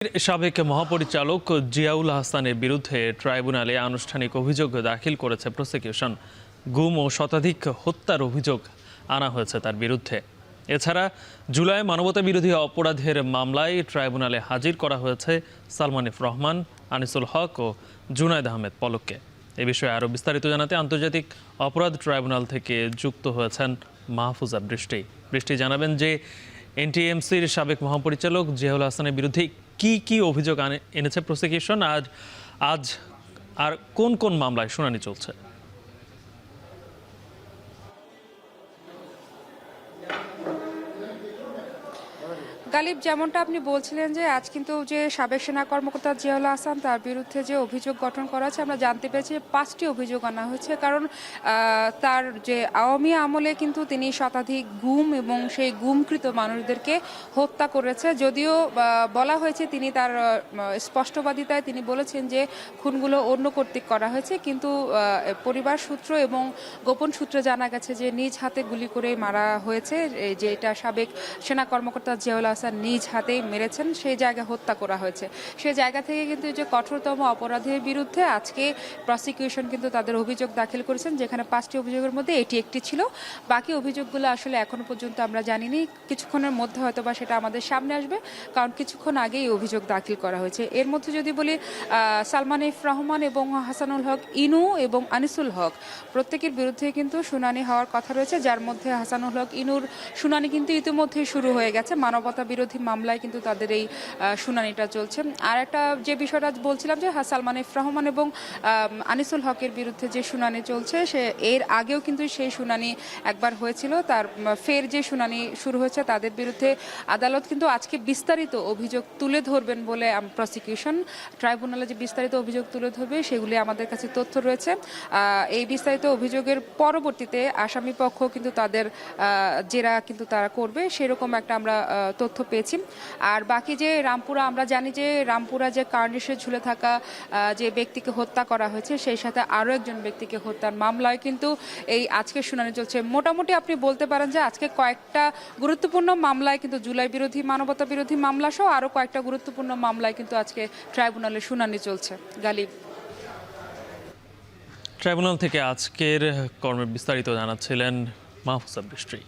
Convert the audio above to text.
সাবেক মহাপরিচালক জিয়াউল হাসানের বিরুদ্ধে ট্রাইব্যুনালে আনুষ্ঠানিক অভিযোগ দাখিল করেছে প্রসিকিউশন। গুম ও শতাধিক হত্যার অভিযোগ আনা হয়েছে তার বিরুদ্ধে। এছাড়া জুলাই মানবতাবিরোধী অপরাধের মামলায় ট্রাইব্যুনালে হাজির করা হয়েছে সালমান এফ রহমান, আনিসুল হক ও জুনায়েদ আহমেদ পলককে। এ বিষয়ে আরও বিস্তারিত জানাতে আন্তর্জাতিক অপরাধ ট্রাইব্যুনাল থেকে যুক্ত হয়েছেন মাহফুজা বৃষ্টি জানাবেন যে এনটিএমসির সাবেক মহাপরিচালক জিয়াউল হাসানের বিরুদ্ধে কি অভিযোগ এনেছে প্রসিকিউশন, আজ আর কোন কোন মামলায় শুনানি চলছে? গালিব, যেমনটা আপনি বলছিলেন যে আজ কিন্তু যে সাবেক সেনা কর্মকর্তা জিয়াউল হাসান তার বিরুদ্ধে যে অভিযোগ গঠন করা হয়েছে, আমরা জানতে পেরেছি 5টি অভিযোগ আনা হয়েছে। কারণ তার যে আওয়ামী আমলে কিন্তু তিনি শতাধিক গুম এবং সেই গুমকৃত মানুষদেরকে হত্যা করেছে। যদিও বলা হয়েছে তিনি তার স্পষ্টবাদিতায় তিনি বলেছেন যে খুনগুলো অন্য কর্তৃক করা হয়েছে, কিন্তু পরিবার সূত্র এবং গোপন সূত্রে জানা গেছে যে নিজ হাতে গুলি করে মারা হয়েছে, যে এটা সাবেক সেনা কর্মকর্তা জিয়াউল হাসান নিজ হাতেই মেরেছেন, সেই জায়গায় হত্যা করা হয়েছে। সেই জায়গা থেকে কিন্তু যে কঠোরতম অপরাধের বিরুদ্ধে আজকে প্রসিকিউশন কিন্তু তাদের অভিযোগ দাখিল করেছেন, যেখানে 5টি অভিযোগের মধ্যে এটি একটি ছিল। বাকি অভিযোগগুলো আসলে এখনো পর্যন্ত আমরা জানিনি, কিছুক্ষণের মধ্যে হয়তো বা সেটা আমাদের সামনে আসবে, কারণ কিছুক্ষণ আগেই অভিযোগ দাখিল করা হয়েছে। এর মধ্যে যদি বলি, সালমান এফ রহমান এবং হাসানুল হক ইনু এবং আনিসুল হক প্রত্যেকের বিরুদ্ধে কিন্তু শুনানি হওয়ার কথা রয়েছে, যার মধ্যে হাসানুল হক ইনুর শুনানি কিন্তু ইতিমধ্যেই শুরু হয়ে গেছে। মানবতা বিরোধী মামলায় কিন্তু তাদের এই শুনানিটা চলছে। আর একটা যে বিষয়টা বলছিলাম যে সালমান এফ রহমান এবং আনিসুল হকের বিরুদ্ধে যে শুনানি চলছে, সে এর আগেও কিন্তু সেই শুনানি একবার হয়েছিল। তার ফের যে শুনানি শুরু হয়েছে, তাদের বিরুদ্ধে আদালত কিন্তু আজকে বিস্তারিত অভিযোগ তুলে ধরবেন বলে প্রসিকিউশন ট্রাইব্যুনালে যে বিস্তারিত অভিযোগ তুলে ধরবে সেগুলি আমাদের কাছে তথ্য রয়েছে। এই বিস্তারিত অভিযোগের পরবর্তীতে আসামি পক্ষ কিন্তু তাদের জেরা কিন্তু তারা করবে, সেরকম একটা আমরা তথ্য পেয়েছি। আর বাকি যে রামপুরা, আমরা জানি যে রামপুরা যে কার্নিশে ঝুলে থাকা যে ব্যক্তিকে হত্যা করা হয়েছে, সেই সাথে আরও একজন ব্যক্তিকে হত্যার মামলায় কিন্তু এই আজকে শুনানি চলছে। মোটামুটি আপনি বলতে পারেন যে আজকে কয়েকটা গুরুত্বপূর্ণ মামলায় কিন্তু জুলাই বিরোধী মানবতা বিরোধী মামলা সহ আরও কয়েকটা গুরুত্বপূর্ণ মামলায় কিন্তু আজকে ট্রাইব্যুনালে শুনানি চলছে। গালিব, ট্রাইব্যুনাল থেকে আজকের কর্মের বিস্তারিত জানাচ্ছিলেন মাহফুজা বৃষ্টি।